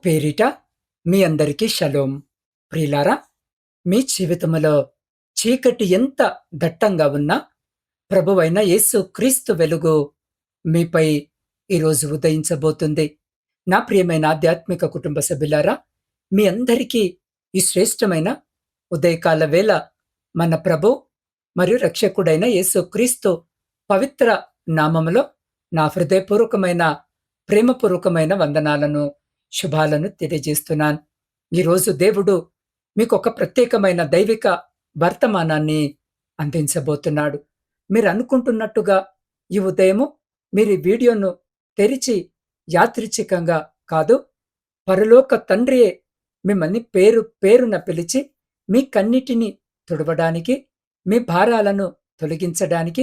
పేరిట మీ అందరికీ షలోం. ప్రియులారా, మీ జీవితములో చీకటి ఎంత దట్టంగా ఉన్నా ప్రభువైన యేసు క్రీస్తు వెలుగు మీపై ఈరోజు ఉదయించబోతుంది. నా ప్రియమైన ఆధ్యాత్మిక కుటుంబ సభ్యులారా, మీ అందరికీ ఈ శ్రేష్టమైన ఉదయకాల వేళ మన ప్రభు మరియు రక్షకుడైన యేసు క్రీస్తు పవిత్ర నామములో నా హృదయపూర్వకమైన ప్రేమపూర్వకమైన వందనాలను శుభాలను తెలియజేస్తున్నాను. ఈరోజు దేవుడు మీకు ఒక ప్రత్యేకమైన దైవిక వర్తమానాన్ని అందించబోతున్నాడు. మీరు అనుకుంటున్నట్టుగా ఈ ఉదయము మీరు ఈ వీడియోను తెరిచి యాదృచ్ఛికంగా కాదు, పరలోక తండ్రియే మిమ్మల్ని పేరు పేరున పిలిచి మీ కన్నిటిని తుడవడానికి, మీ భారాలను తొలగించడానికి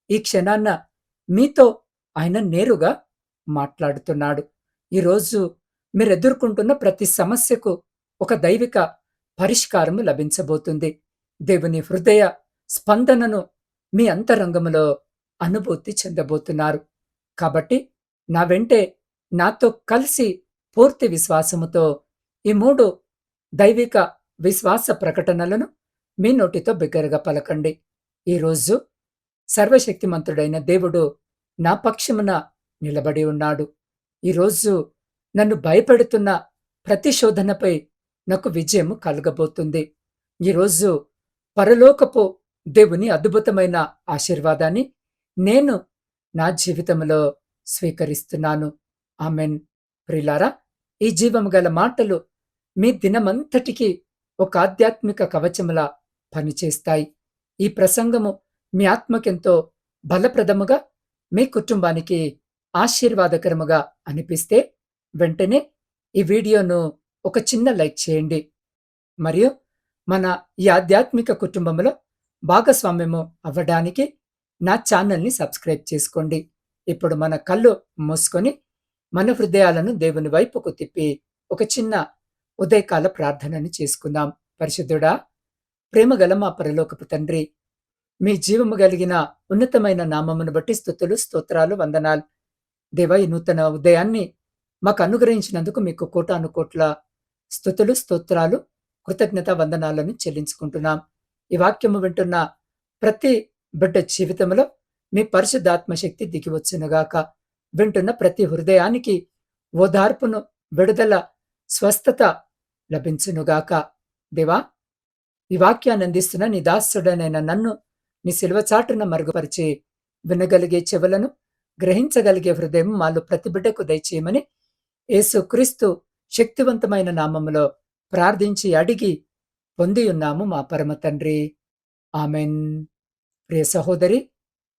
ఈ క్షణాన్న మీతో ఆయన నేరుగా మాట్లాడుతున్నాడు. ఈరోజు మీరు ఎదుర్కొంటున్న ప్రతి సమస్యకు ఒక దైవిక పరిష్కారము లభించబోతుంది. దేవుని హృదయ స్పందనను మీ అంతరంగములో అనుభూతి చెందబోతున్నారు. కాబట్టి నా వెంటే నాతో కలిసి పూర్తి విశ్వాసముతో ఈ 3 దైవిక విశ్వాస ప్రకటనలను మీ నోటితో బిగ్గరగా పలకండి. ఈరోజు సర్వశక్తిమంతుడైన దేవుడు నా పక్షమున నిలబడి ఉన్నాడు. ఈరోజు నన్ను భయపెడుతున్న ప్రతి శోధనపై నాకు విజయము కలగబోతుంది. ఈరోజు పరలోకపు దేవుని అద్భుతమైన ఆశీర్వాదాన్ని నేను నా జీవితంలో స్వీకరిస్తున్నాను. ఆమెన్. ప్రియులారా, ఈ జీవము గల మాటలు మీ దినమంతటికి ఒక ఆధ్యాత్మిక కవచములా పనిచేస్తాయి. ఈ ప్రసంగము మీ ఆత్మకెంతో బలప్రదముగా, మీ కుటుంబానికి ఆశీర్వాదకరముగా అనిపిస్తే వెంటనే ఈ వీడియోను ఒక చిన్న లైక్ చేయండి. మరియు మన ఈ ఆధ్యాత్మిక కుటుంబంలో భాగస్వామ్యము అవ్వడానికి నా ఛానల్ని సబ్స్క్రైబ్ చేసుకోండి. ఇప్పుడు మన కళ్ళు మూసుకొని మన హృదయాలను దేవుని వైపుకు తిప్పి ఒక చిన్న ఉదయకాల ప్రార్థనని చేసుకుందాం. పరిశుద్ధుడా, ప్రేమగల మా పరలోకపు తండ్రి, మీ జీవము కలిగిన ఉన్నతమైన నామమును బట్టి స్తుతులు, స్తోత్రాలు, వందనాలు. దేవా, ఈ నూతన ఉదయాన్ని మాకు అనుగ్రహించినందుకు మీకు కోటాను కోట్ల స్తుతులు, స్తోత్రాలు, కృతజ్ఞత వందనాలను చెల్లించుకుంటున్నాం. ఈ వాక్యము వింటున్న ప్రతి బిడ్డ జీవితంలో మీ పరిశుద్ధాత్మ శక్తి దిగివచ్చునుగాక. వింటున్న ప్రతి హృదయానికి ఓదార్పును, విడుదల, స్వస్థత లభించునుగాక. దేవా, ఈ వాక్యాన్ని అందిస్తున్న నీ దాసుడనైన నన్ను నీ సిలువ చాటున మరుగుపరిచి వినగలిగే చెవులను, గ్రహించగలిగే హృదయం మాలో ప్రతి బిడ్డకు దయచేయమని యేసు క్రీస్తు శక్తివంతమైన నామములో ప్రార్థించి అడిగి పొంది ఉన్నాము మా పరమ తండ్రి. ఆమెన్. ప్రియ సహోదరి,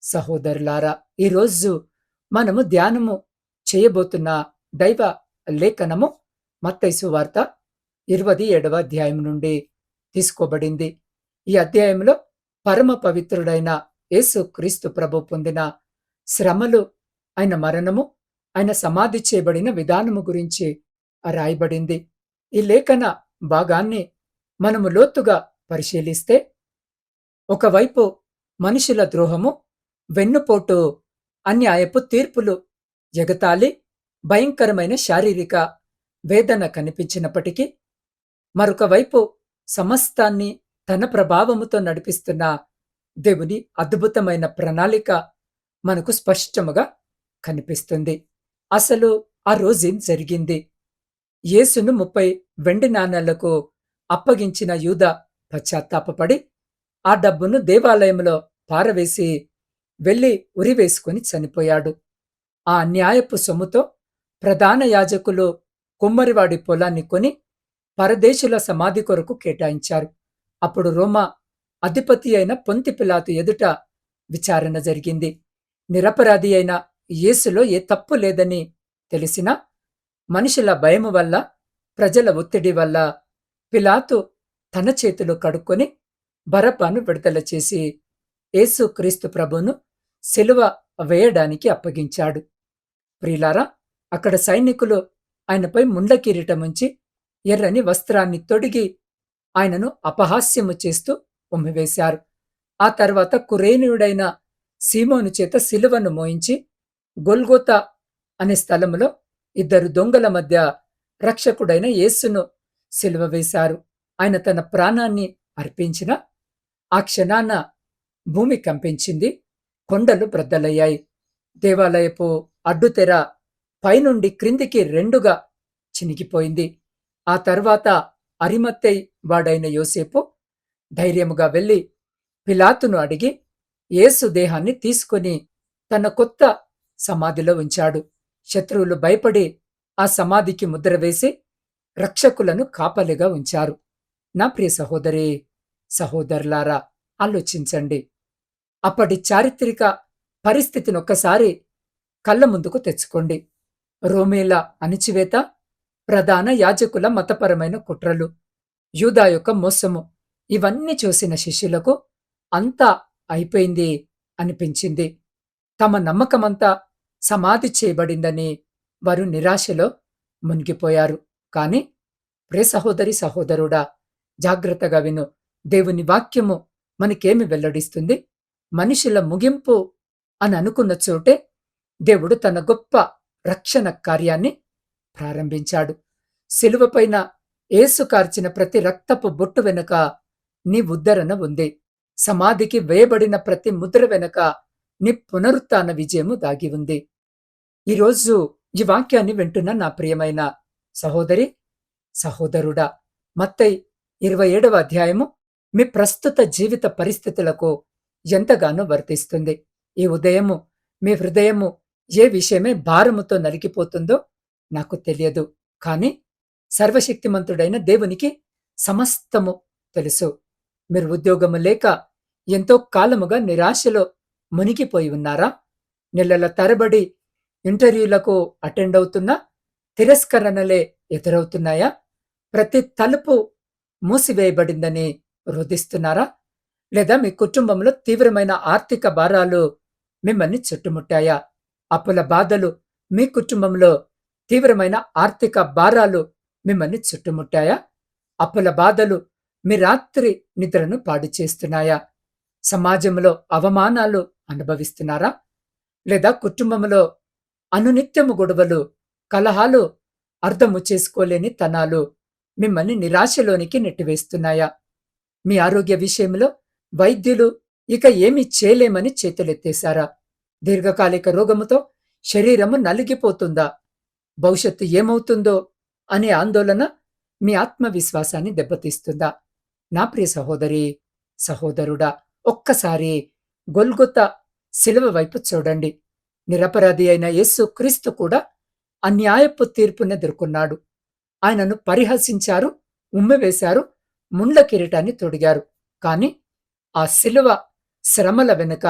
సహోదరులారా, ఈరోజు మనము ధ్యానము చేయబోతున్న దైవ లేఖనము మత్తయి సువార్త 27వ అధ్యాయం నుండి తీసుకోబడింది. ఈ అధ్యాయంలో పరమ పవిత్రుడైన యేసు క్రీస్తు ప్రభు పొందిన శ్రమలు, ఆయన మరణము, ఆయన సమాధి చేయబడిన విధానము గురించి రాయబడింది. ఈ లేఖన భాగాన్ని మనము లోతుగా పరిశీలిస్తే, ఒకవైపు మనుషుల ద్రోహము, వెన్నుపోటు, అన్యాయపు తీర్పులు, ఎగతాళి, భయంకరమైన శారీరక వేదన కనిపించినప్పటికీ, మరొక వైపు సమస్తాన్ని తన ప్రభావముతో నడిపిస్తున్న దేవుని అద్భుతమైన ప్రణాళిక మనకు స్పష్టముగా కనిపిస్తుంది. అసలు ఆ రోజేం జరిగింది? యేసును 30 వెండి నాణేలకు అప్పగించిన యూదా పశ్చాత్తాపపడి ఆ డబ్బును దేవాలయంలో పారవేసి వెళ్లి ఉరివేసుకుని చనిపోయాడు. ఆ అన్యాయపు సొమ్ముతో ప్రధాన యాజకులు కుమ్మరివాడి పొలాన్ని కొని పరదేశుల సమాధి కొరకు కేటాయించారు. అప్పుడు రోమా అధిపతి అయిన పొంతి పిలాతు ఎదుట విచారణ జరిగింది. నిరపరాధి అయిన యేసులో ఏ తప్పు లేదని తెలిసినా మనుషుల భయము వల్ల, ప్రజల ఒత్తిడి వల్ల పిలాతు తన చేతులు కడుక్కొని బరబ్బను విడుదల చేసి యేసు క్రీస్తు ప్రభును సిలువ వేయడానికి అప్పగించాడు. ప్రియులారా, అక్కడ సైనికులు ఆయనపై ముండ్ల కిరీటముంచి ఎర్రని వస్త్రాన్ని తొడిగి ఆయనను అపహాస్యము చేస్తూ ఉమ్మివేశారు. ఆ తర్వాత కురేనీయుడైన సీమోను చేత సిలువను మోయించి గొల్గోతా అనే స్థలములో 2 దొంగల మధ్య రక్షకుడైన యేసును సిలువ వేశారు. ఆయన తన ప్రాణాన్ని అర్పించిన ఆ క్షణాన భూమి కంపించింది. కొండలు బ్రద్దలయ్యాయి. దేవాలయపు అడ్డుతెర పైనుండి క్రిందికి రెండుగా చినిగిపోయింది. ఆ తర్వాత అరిమత్తయి వాడైన యోసేపు ధైర్యముగా వెళ్లి పిలాతును అడిగి యేసు దేహాన్ని తీసుకొని తన కొత్త సమాధిలో ఉంచాడు. శత్రువులు భయపడి ఆ సమాధికి ముద్ర వేసి రక్షకులను కాపలిగా ఉంచారు. నా ప్రియ సహోదరి, సహోదరులారా, ఆలోచించండి. అప్పటి చారిత్రక పరిస్థితిని ఒక్కసారి కళ్ళ ముందుకు తెచ్చుకోండి. రోమేల అణిచివేత, ప్రధాన యాజకుల మతపరమైన కుట్రలు, యూదా యొక్క మోసము, ఇవన్నీ చూసిన శిష్యులకు అంతా అయిపోయింది అనిపించింది. తమ నమ్మకమంతా సమాధి చేయబడిందని వారు నిరాశలో మునిగిపోయారు. కాని ప్రియ సహోదరి, సహోదరుడా, జాగ్రత్తగా విను. దేవుని వాక్యము మనకేమి వెల్లడిస్తుంది? మనుషుల ముగింపు అని అనుకున్న చోటే దేవుడు తన గొప్ప రక్షణ కార్యాన్ని ప్రారంభించాడు. శిలువపైన యేసు కార్చిన ప్రతి రక్తపు బొట్టు వెనుక నీ ఉద్ధరణ ఉంది. సమాధికి వేయబడిన ప్రతి ముద్ర వెనుక నీ పునరుత్థాన విజయము దాగి ఉంది. ఈరోజు ఈ వాక్యాన్ని వింటున్న నా ప్రియమైన సహోదరి, సహోదరుడా, మత్తయి 27వ అధ్యాయము మీ ప్రస్తుత జీవిత పరిస్థితులకు ఎంతగానో వర్తిస్తుంది. ఈ ఉదయము మీ హృదయము ఏ విషయమే భారముతో నలిగిపోతుందో నాకు తెలియదు. కాని సర్వశక్తిమంతుడైన దేవునికి సమస్తము తెలుసు. మీరు ఉద్యోగము లేక ఎంతో కాలముగా నిరాశలో మునిగిపోయి ఉన్నారా? నెలల తరబడి ఇంటర్వ్యూలకు అటెండ్ అవుతున్నా తిరస్కరణలే ఎదురవుతున్నాయా? ప్రతి తలుపు మూసివేయబడిందని రోధిస్తున్నారా? లేదా మీ కుటుంబంలో తీవ్రమైన ఆర్థిక భారాలు మిమ్మల్ని చుట్టుముట్టాయా? అప్పుల బాధలు, మీ కుటుంబంలో తీవ్రమైన ఆర్థిక భారాలు మిమ్మల్ని చుట్టుముట్టాయా? అప్పుల బాధలు మీ రాత్రి నిద్రను పాడు చేస్తున్నాయా? సమాజంలో అవమానాలు అనుభవిస్తున్నారా? లేదా కుటుంబంలో అనునిత్యము గొడవలు, కలహాలు, అర్థము చేసుకోలేని తనాలు మిమ్మల్ని నిరాశలోనికి నెట్టివేస్తున్నాయా? మీ ఆరోగ్య విషయంలో వైద్యులు ఇక ఏమీ చేయలేమని చేతులెత్తేశారా? దీర్ఘకాలిక రోగముతో శరీరము నలిగిపోతుందా? భవిష్యత్తు ఏమవుతుందో అనే ఆందోళన మీ ఆత్మవిశ్వాసాన్ని దెబ్బతీస్తుందా? నా ప్రియ సహోదరి, సహోదరుడా, ఒక్కసారి గొల్గొతా శిలువ వైపు చూడండి. నిరపరాధి అయిన యేసు క్రీస్తు కూడా అన్యాయపు తీర్పునెదుర్కొన్నాడు. ఆయనను పరిహసించారు, ఉమ్మివేశారు, ముండ్ల కిరీటాన్ని తొడిగారు. కాని ఆ శిలువ శ్రమల వెనుక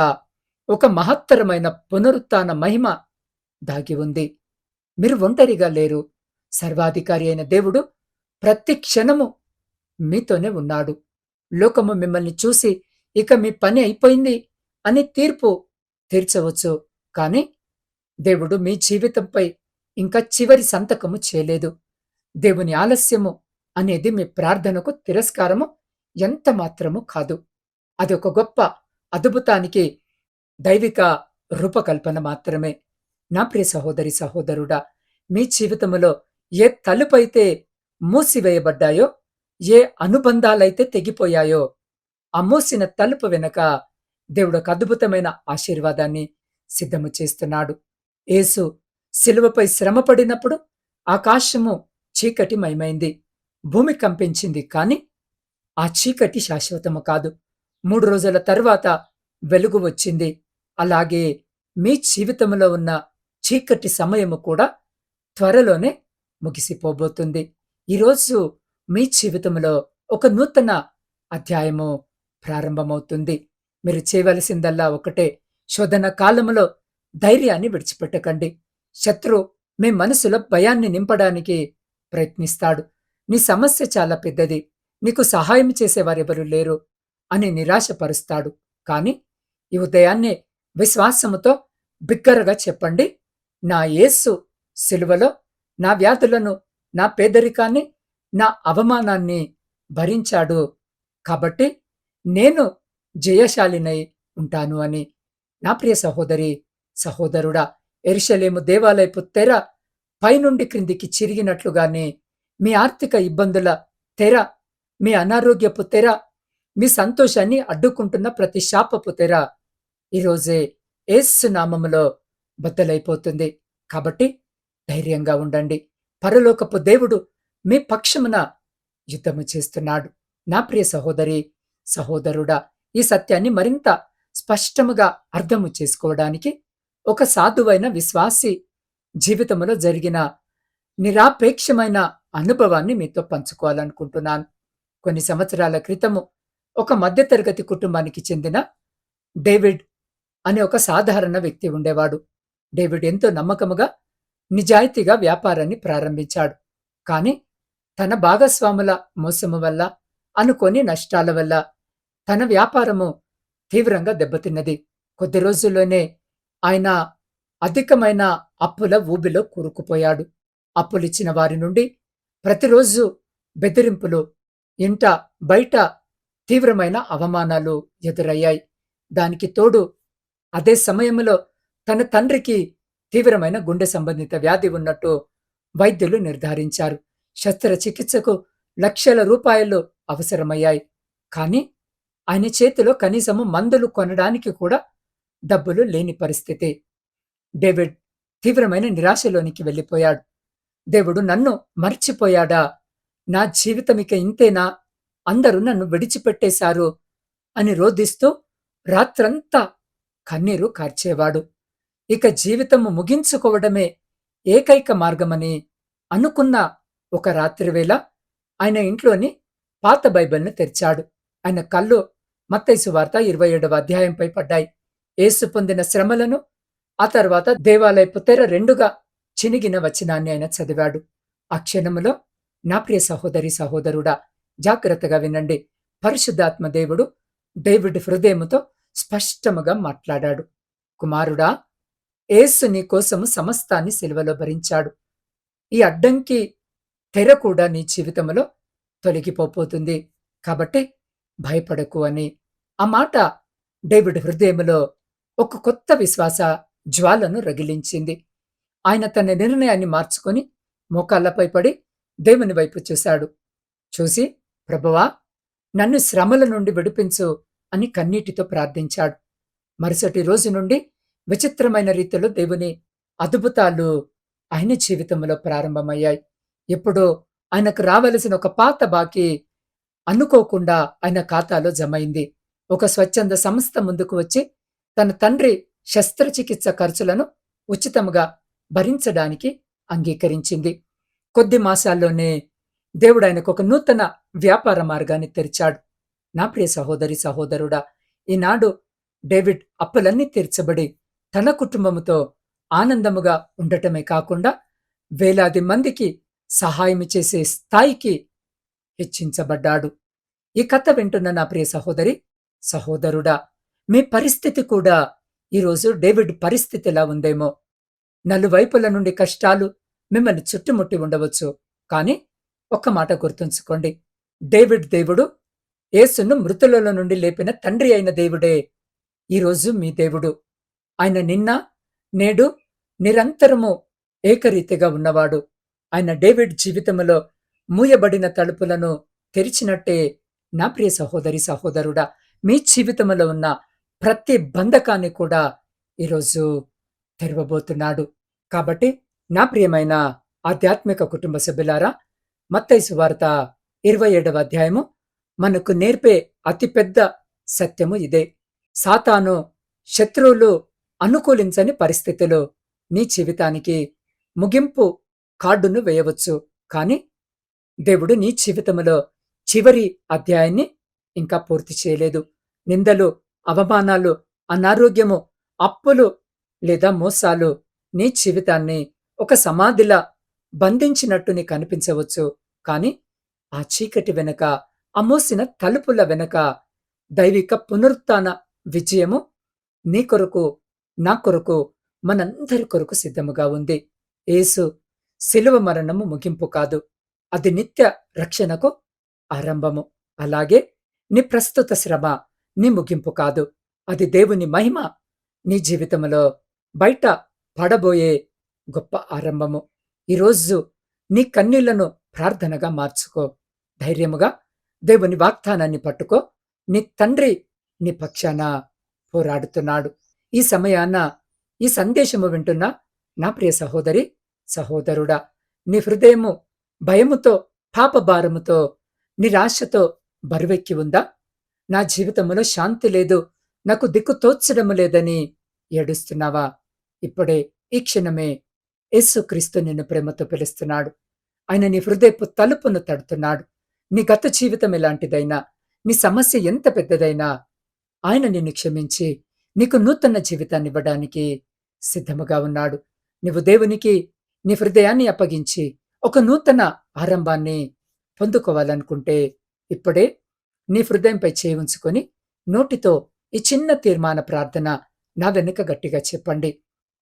ఒక మహత్తరమైన పునరుత్థాన మహిమ దాగి ఉంది. మీరు ఒంటరిగా లేరు. సర్వాధికారి అయిన దేవుడు ప్రతి క్షణము మీతోనే ఉన్నాడు. లోకము మిమ్మల్ని చూసి ఇక మీ పని అయిపోయింది అని తీర్పు తీర్చవచ్చు. కాని దేవుడు మీ జీవితంపై ఇంకా చివరి సంతకము చేయలేదు. దేవుని ఆలస్యము అనేది మీ ప్రార్థనకు తిరస్కారము ఎంత మాత్రము కాదు. అది ఒక గొప్ప అద్భుతానికి దైవిక రూపకల్పన మాత్రమే. నా ప్రియ సహోదరి, సహోదరుడా, మీ జీవితములో ఏ తలుపైతే మూసివేయబడ్డాయో, ఏ అనుబంధాలైతే తెగిపోయాయో, ఆ మూసిన తలుపు వెనక దేవుడు ఒక అద్భుతమైన ఆశీర్వాదాన్ని సిద్ధము చేస్తున్నాడు. యేసు శిలువపై శ్రమపడినప్పుడు ఆకాశము చీకటిమయమైంది, భూమి కంపించింది. కాని ఆ చీకటి శాశ్వతము కాదు. 3 రోజుల తర్వాత వెలుగు వచ్చింది. అలాగే మీ జీవితంలో ఉన్న చీకటి సమయము కూడా త్వరలోనే ముగిసిపోబోతుంది. ఈరోజు మీ జీవితంలో ఒక నూతన అధ్యాయము ప్రారంభమవుతుంది. మీరు చేయవలసిందల్లా ఒకటే: శోధన కాలములో ధైర్యాన్ని విడిచిపెట్టకండి. శత్రు మీ మనసులో భయాన్ని నింపడానికి ప్రయత్నిస్తాడు. నీ సమస్య చాలా పెద్దది, నీకు సహాయం చేసేవారెవరూ లేరు అని నిరాశపరుస్తాడు. కాని ఈ ఉదయాన్నే విశ్వాసముతో బిగ్గరగా చెప్పండి: నా యేసు సిలువలో నా వ్యాధులను, నా పేదరికాన్ని, నా అవమానాన్ని భరించాడు. కాబట్టి నేను జయశాలినై ఉంటాను అని. నా ప్రియ సహోదరి, సహోదరుడా, యెరూషలేము దేవాలయపు తెర పైనుండి క్రిందికి చిరిగినట్లుగానే మీ ఆర్థిక ఇబ్బందుల తెర, మీ అనారోగ్యపు తెర, మీ సంతోషాన్ని అడ్డుకుంటున్న ప్రతి శాపపు తెర ఈరోజే యేసు నామములో బద్దలైపోతుంది. కాబట్టి ధైర్యంగా ఉండండి. పరలోకపు దేవుడు మీ పక్షమున యుద్ధము చేస్తున్నాడు. నా ప్రియ సహోదరి, సహోదరుడా, ఈ సత్యాన్ని మరింత స్పష్టముగా అర్థము చేసుకోవడానికి ఒక సాధువైన విశ్వాసి జీవితంలో జరిగిన నిరాపేక్షమైన అనుభవాన్ని మీతో పంచుకోవాలనుకుంటున్నాను. కొన్ని సంవత్సరాల క్రితము ఒక మధ్యతరగతి కుటుంబానికి చెందిన డేవిడ్ అనే ఒక సాధారణ వ్యక్తి ఉండేవాడు. డేవిడ్ ఎంతో నమ్మకముగా, నిజాయితీగా వ్యాపారాన్ని ప్రారంభించాడు. కానీ తన భాగస్వాముల మోసము వల్ల, అనుకోని నష్టాల వల్ల తన వ్యాపారము తీవ్రంగా దెబ్బతిన్నది. కొద్ది రోజుల్లోనే ఆయన అధికమైన అప్పుల ఊబిలో కూరుకుపోయాడు. అప్పులిచ్చిన వారి నుండి ప్రతిరోజు బెదిరింపులు, ఇంట బయట తీవ్రమైన అవమానాలు ఎదురయ్యాయి. దానికి తోడు అదే సమయంలో తన తండ్రికి తీవ్రమైన గుండె సంబంధిత వ్యాధి ఉన్నట్టు వైద్యులు నిర్ధారించారు. శస్త్రచికిత్సకు లక్షల రూపాయలు అవసరమయ్యాయి. కానీ ఆయన చేతిలో కనీసము మందులు కొనడానికి కూడా డబ్బులు లేని పరిస్థితి. డేవిడ్ తీవ్రమైన నిరాశలోనికి వెళ్ళిపోయాడు. దేవుడు నన్ను మర్చిపోయాడా? నా జీవితమిక ఇంతేనా? అందరూ నన్ను విడిచిపెట్టేశారు అని రోదిస్తూ రాత్రంతా కన్నీరు కార్చేవాడు. ఇక జీవితము ముగించుకోవడమే ఏకైక మార్గమని అనుకున్న ఒక రాత్రివేళ ఆయన ఇంట్లోని పాత బైబిల్ను తెరిచాడు. ఆయన కళ్ళు మత్తయి సువార్త 27వ అధ్యాయంపై పడ్డాయి. యేసు పొందిన శ్రమలను, ఆ తర్వాత దేవాలయపు తెర రెండుగా చినిగిన వచనాన్ని ఆయన చదివాడు. ఆ క్షణములో నా ప్రియ సహోదరి, సహోదరుడా, జాగ్రత్తగా వినండి. పరిశుద్ధాత్మ దేవుడు డేవిడ్ హృదయముతో స్పష్టముగా మాట్లాడాడు. కుమారుడా, యేసు నీ కోసము సమస్తాన్ని సిలువలో భరించాడు. ఈ అడ్డంకి తెర కూడా నీ జీవితంలో తొలగిపోతుంది. కాబట్టి భయపడకు అని. ఆ మాట డేవిడ్ హృదయములో ఒక కొత్త విశ్వాస జ్వాలను రగిలించింది. ఆయన తన నిర్ణయాన్ని మార్చుకొని మోకాళ్లపై పడి దేవుని వైపు చూశాడు. చూసి, ప్రభువా, నన్ను శ్రమల నుండి విడిపించు అని కన్నీటితో ప్రార్థించాడు. మరుసటి రోజు నుండి విచిత్రమైన రీతిలో దేవుని అద్భుతాలు ఆయన జీవితంలో ప్రారంభమయ్యాయి. ఎప్పుడో ఆయనకు రావలసిన ఒక పాత బాకీ అనుకోకుండా ఆయన ఖాతాలో జమైంది. ఒక స్వచ్ఛంద సంస్థ ముందుకు వచ్చి తన తండ్రి శస్త్రచికిత్స ఖర్చులను ఉచితంగా భరించడానికి అంగీకరించింది. కొద్ది మాసాల్లోనే దేవుడు ఆయనకు ఒక నూతన వ్యాపార మార్గాన్ని తెరిచాడు. నా ప్రియ సహోదరి, సహోదరుడా, ఈనాడు డేవిడ్ అప్పులన్నీ తీర్చబడి తన కుటుంబముతో ఆనందముగా ఉండటమే కాకుండా వేలాది మందికి సహాయం చేసే స్థాయికి హెచ్చించబడ్డాడు. ఈ కథ వింటున్న నా ప్రియ సహోదరి, సహోదరుడా, మీ పరిస్థితి కూడా ఈరోజు డేవిడ్ పరిస్థితిలా ఉందేమో. నలువైపుల నుండి కష్టాలు మిమ్మల్ని చుట్టుముట్టి ఉండవచ్చు. కానీ ఒక్క మాట గుర్తుంచుకోండి, డేవిడ్ దేవుడు యేసును మృతులలో నుండి లేపిన తండ్రి అయిన దేవుడే ఈరోజు మీ దేవుడు. ఆయన నిన్న, నేడు, నిరంతరము ఏకరీతిగా ఉన్నవాడు. ఆయన డేవిడ్ జీవితంలో మూయబడిన తలుపులను తెరిచినట్టే నా ప్రియ సహోదరి, సహోదరుడా, మీ జీవితంలో ఉన్న ప్రతి బంధకాన్ని కూడా ఈరోజు తెరవబోతున్నాడు. కాబట్టి నా ప్రియమైన ఆధ్యాత్మిక కుటుంబ సభ్యులారా, మత్తయి సువార్త 27వ అధ్యాయము మనకు నేర్పే అతిపెద్ద సత్యము ఇదే. సాతాను, శత్రువులు అనుకూలించని పరిస్థితిలో నీ జీవితానికి ముగింపు కార్డును వేయవచ్చు. కానీ దేవుడు నీ జీవితంలో చివరి అధ్యాయాన్ని ఇంకా పూర్తి చేయలేదు. నిందలు, అవమానాలు, అనారోగ్యము, అప్పులు లేదా మోసాలు నీ జీవితాన్ని ఒక సమాధిలా బంధించినట్టు నీకు అనిపించవచ్చు. కానీ ఆ చీకటి వెనక, ఆ మూసిన తలుపుల వెనక దైవిక పునరుత్థాన విజయము నీ కొరకు, నా కొరకు, మనందరి కొరకు సిద్ధముగా ఉంది. యేసు శిలువ మరణము ముగింపు కాదు, అది నిత్య రక్షణకు ఆరంభము. అలాగే నీ ప్రస్తుత శ్రమ నీ ముగింపు కాదు, అది దేవుని మహిమ నీ జీవితంలో బయట పడబోయే గొప్ప ఆరంభము. ఈరోజు నీ కన్నీళ్లను ప్రార్థనగా మార్చుకో. ధైర్యముగా దేవుని వాగ్దానాన్ని పట్టుకో. నీ తండ్రి నీ పక్షాన పోరాడుతున్నాడు. ఈ సమయాన ఈ సందేశము వింటున్న నా ప్రియ సహోదరి, సహోదరుడా, నీ హృదయము భయముతో, పాపభారముతో, నిరాశతో బరువెక్కి ఉందా? నా జీవితంలో శాంతి లేదు, నాకు దిక్కు తోచడము లేదని ఏడుస్తున్నావా? ఇప్పుడే ఈ క్షణమే యేసుక్రీస్తు నిన్ను ప్రేమతో పిలుస్తున్నాడు. ఆయన నీ హృదయపు తలుపును తడుతున్నాడు. నీ గత జీవితం ఎలాంటిదైనా, నీ సమస్య ఎంత పెద్దదైనా ఆయన నిన్ను క్షమించి నీకు నూతన జీవితాన్ని ఇవ్వడానికి సిద్ధముగా ఉన్నాడు. నీవు దేవునికి నీ హృదయాన్ని అప్పగించి ఒక నూతన ఆరంభాన్ని పొందుకోవాలనుకుంటే ఇప్పుడే నీ హృదయంపై చేయి ఉంచుకొని నోటితో ఈ చిన్న తీర్మాన ప్రార్థన నా వెనుక గట్టిగా చెప్పండి.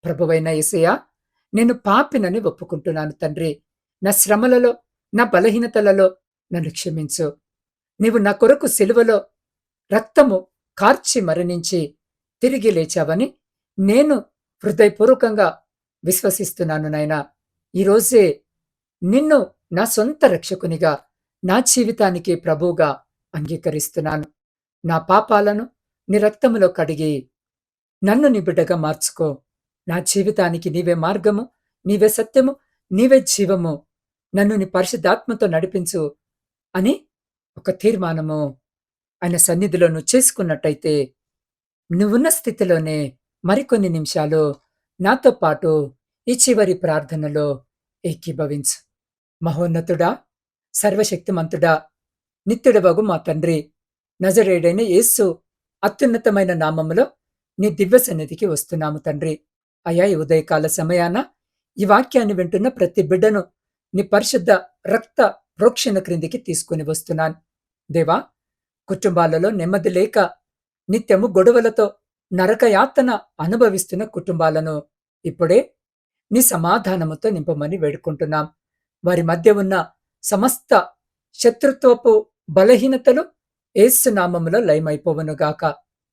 ప్రభువైన యేసయ్యా, నేను పాపినని ఒప్పుకుంటున్నాను తండ్రి. నా శ్రమలలో, నా బలహీనతలలో నన్ను క్షమించు. నీవు నా కొరకు సిలువలో రక్తము కార్చి మరణించి తిరిగి లేచావని నేను హృదయపూర్వకంగా విశ్వసిస్తున్నాను నాయనా. ఈరోజే నిన్ను నా సొంత రక్షకునిగా, నా జీవితానికి ప్రభువుగా అంగీకరిస్తున్నాను. నా పాపాలను నీ రక్తములో కడిగి నన్ను నీ బిడ్డగా మార్చుకో. నా జీవితానికి నీవే మార్గము, నీవే సత్యము, నీవే జీవము. నన్ను నీ పరిశుద్ధాత్మతో నడిపించు అని ఒక తీర్మానము ఆయన సన్నిధిలో నువ్వు చేసుకున్నట్టయితే నువ్వున్న స్థితిలోనే మరికొన్ని నిమిషాలు నాతో పాటు ఈ చివరి ప్రార్థనలో ఏకీభవించు. మహోన్నతుడా, సర్వశక్తిమంతుడా, నిత్యుడవగు మా తండ్రి, నజరేయుడైన యేసు అత్యున్నతమైన నామములో నీ దివ్య సన్నిధికి వస్తున్నాము తండ్రి. అయా, ఈ ఉదయకాల సమయాన ఈ వాక్యాన్ని వింటున్న ప్రతి బిడ్డను నీ పరిశుద్ధ రక్త ప్రోక్షణ క్రిందికి తీసుకుని వస్తున్నాను. దేవా, కుటుంబాలలో నెమ్మది లేక నిత్యము గొడవలతో నరకయాతన అనుభవిస్తున్న కుటుంబాలను ఇప్పుడే నీ సమాధానముతో నింపమని వేడుకుంటున్నాం. వారి మధ్య ఉన్న సమస్త శత్రుత్వపు బలహీనతలు యేసు నామములో లయమైపోవనుగాక.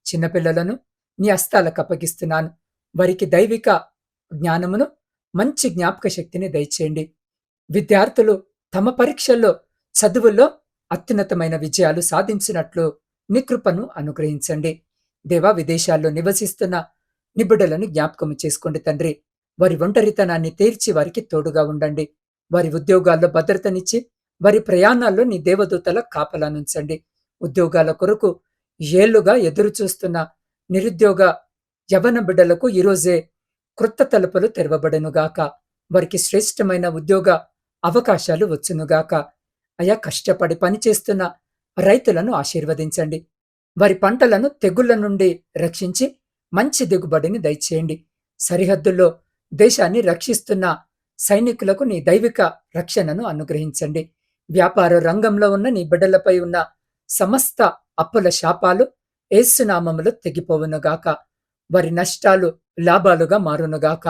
చిన్నపిల్లలను నీ హస్తాలకు అప్పగిస్తున్నాను. వారికి దైవిక జ్ఞానమును, మంచి జ్ఞాపక శక్తిని దయచేయండి. విద్యార్థులు తమ పరీక్షల్లో, చదువుల్లో అత్యున్నతమైన విజయాలు సాధించినట్లు నీ కృపను అనుగ్రహించండి. దేవా, విదేశాల్లో నివసిస్తున్న నిబిడలను జ్ఞాపకము చేసుకోండి తండ్రి. వారి ఒంటరితనాన్ని తీర్చి వారికి తోడుగా ఉండండి. వారి ఉద్యోగాల్లో భద్రతనిచ్చి వారి ప్రయాణాల్లో నీ దేవదూతల కాపలానుంచండి. ఉద్యోగాల కొరకు ఏళ్లుగా ఎదురు చూస్తున్న నిరుద్యోగ యవన బిడ్డలకు ఈరోజే క్రొత్త తలుపులు తెరవబడనుగాక. వారికి శ్రేష్టమైన ఉద్యోగ అవకాశాలు వచ్చునుగాక. అయా, కష్టపడి పనిచేస్తున్న రైతులను ఆశీర్వదించండి. వారి పంటలను తెగుళ్ల నుండి రక్షించి మంచి దిగుబడిని దయచేయండి. సరిహద్దుల్లో దేశాన్ని రక్షిస్తున్న సైనికులకు నీ దైవిక రక్షణను అనుగ్రహించండి. వ్యాపార రంగంలో ఉన్న నీ బిడ్డలపై ఉన్న సమస్త అప్పుల శాపాలు యేసునామములో తెగిపోవునుగాక. వారి నష్టాలు లాభాలుగా మారునుగాక.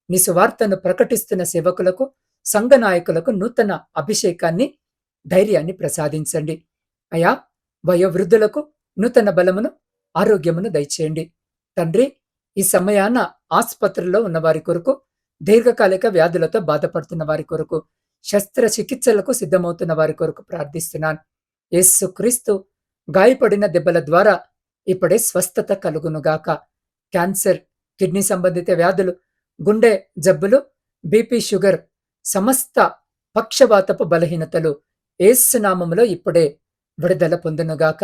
నీ సువార్తను ప్రకటిస్తున్న సేవకులకు, సంఘ నాయకులకు నూతన అభిషేకాన్ని, ధైర్యాన్ని ప్రసాదించండి. అయా, వయోవృద్ధులకు నూతన బలమును, ఆరోగ్యమును దయచేయండి. తండ్రి, ఈ సమయాన ఆసుపత్రుల్లో ఉన్న వారి కొరకు, దీర్ఘకాలిక వ్యాధులతో బాధపడుతున్న వారి కొరకు, శస్త్రచికిత్సలకు సిద్ధమవుతున్న వారి కొరకు ప్రార్థిస్తున్నాను. యేసు క్రీస్తు గాయపడిన దెబ్బల ద్వారా ఇప్పుడే స్వస్థత కలుగునుగాక. క్యాన్సర్, కిడ్నీ సంబంధిత వ్యాధులు, గుండె జబ్బులు, బీపీ, షుగర్, సమస్త పక్షవాతపు బలహీనతలు యేసునామములో ఇప్పుడే విడుదల పొందునుగాక.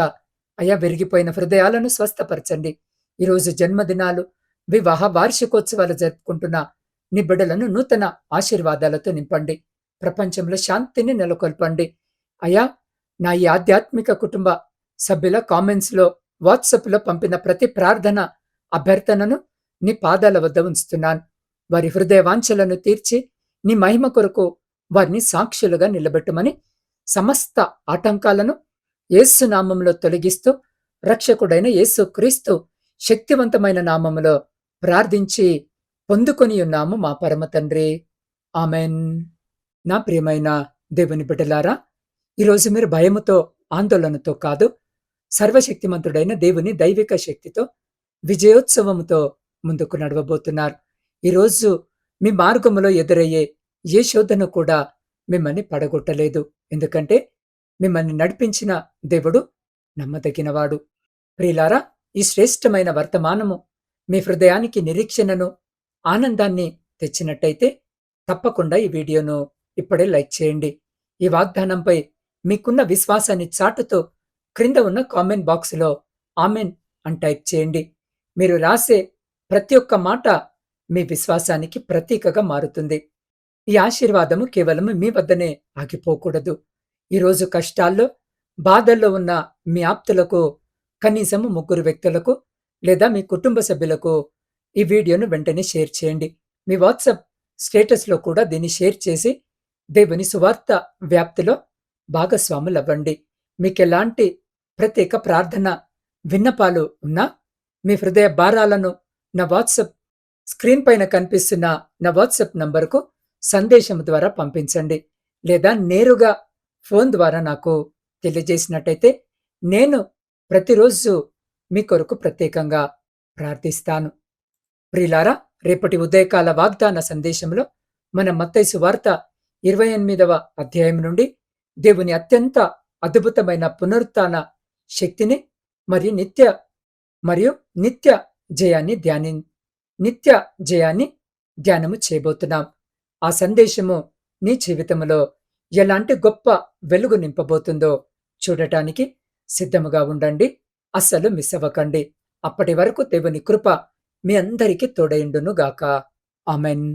అయా, విరిగిపోయిన హృదయాలను స్వస్థపరచండి. ఈరోజు జన్మదినాలు, వివాహ వార్షికోత్సవాలు జరుపుకుంటున్న నీ బిడ్డలను నూతన ఆశీర్వాదాలతో నింపండి. ప్రపంచంలో శాంతిని నెలకొల్పండి. అయా, నా ఈ ఆధ్యాత్మిక కుటుంబ సభ్యుల కామెంట్స్లో, వాట్సాప్లో పంపిన ప్రతి ప్రార్థన, అభ్యర్థనను నీ పాదాల వద్ద ఉంచుతున్నాను. వారి హృదయ వాంఛలను తీర్చి నీ మహిమ కొరకు వారిని సాక్షులుగా నిలబెట్టమని, సమస్త ఆటంకాలను యేసు నామములో తొలగిస్తూ రక్షకుడైన యేసు క్రీస్తు శక్తివంతమైన నామములో ప్రార్థించి పొందుకొని ఉన్నాము మా పరమ తండ్రి. ఆమెన్. నా ప్రియమైన దేవుని బిడ్డలారా, ఈరోజు మీరు భయముతో, ఆందోళనతో కాదు, సర్వశక్తిమంతుడైన దేవుని దైవిక శక్తితో, విజయోత్సవముతో ముందుకు నడవబోతున్నారు. ఈరోజు మీ మార్గములో ఎదురయ్యే ఏ శోధన కూడా మిమ్మల్ని పడగొట్టలేదు. ఎందుకంటే మిమ్మల్ని నడిపించిన దేవుడు నమ్మదగినవాడు. ప్రియులారా, ఈ శ్రేష్టమైన వర్తమానము మీ హృదయానికి నిరీక్షణను, ఆనందాన్ని తెచ్చినట్టయితే తప్పకుండా ఈ వీడియోను ఇప్పుడే లైక్ చేయండి. ఈ వాగ్దానంపై మీకున్న విశ్వాసాన్ని చాటుతూ క్రింద ఉన్న కామెంట్ బాక్స్‌లో ఆమెన్ అని టైప్ చేయండి. మీరు రాసే ప్రతి ఒక్క మాట మీ విశ్వాసానికి ప్రతీకగా మారుతుంది. ఈ ఆశీర్వాదము కేవలం మీ వద్దనే ఆగిపోకూడదు. ఈరోజు కష్టాల్లో, బాధల్లో ఉన్న మీ ఆప్తులకు, కనీసం 3 వ్యక్తులకు లేదా మీ కుటుంబ సభ్యులకు ఈ వీడియోను వెంటనే షేర్ చేయండి. మీ వాట్సాప్ స్టేటస్‌లో కూడా దీన్ని షేర్ చేసి దేవుని సువార్త వ్యాప్తిలో భాగస్వాములవ్వండి. మీకెలాంటి ప్రత్యేక ప్రార్థన విన్నపాలు ఉన్నా మీ హృదయ భారాలను నా వాట్సాప్ స్క్రీన్ పైన కనిపిస్తున్న నా వాట్సాప్ నంబరుకు సందేశం ద్వారా పంపించండి. లేదా నేరుగా ఫోన్ ద్వారా నాకు తెలియజేసినట్టయితే నేను ప్రతిరోజు మీ కొరకు ప్రత్యేకంగా ప్రార్థిస్తాను. ప్రియులారా, రేపటి ఉదయకాల వాగ్దాన సందేశంలో మన మత్తయి సువార్త 28వ అధ్యాయం నుండి దేవుని అత్యంత అద్భుతమైన పునరుత్థాన శక్తిని మరియు నిత్య నిత్య జయాన్ని ధ్యానము చేయబోతున్నాం. ఆ సందేశము నీ జీవితంలో ఎలాంటి గొప్ప వెలుగు నింపబోతుందో చూడటానికి సిద్ధముగా ఉండండి. అస్సలు మిస్ అవ్వకండి. అప్పటి వరకు దేవుని కృప మీ అందరికీ తోడైండును గాక. ఆమెన్.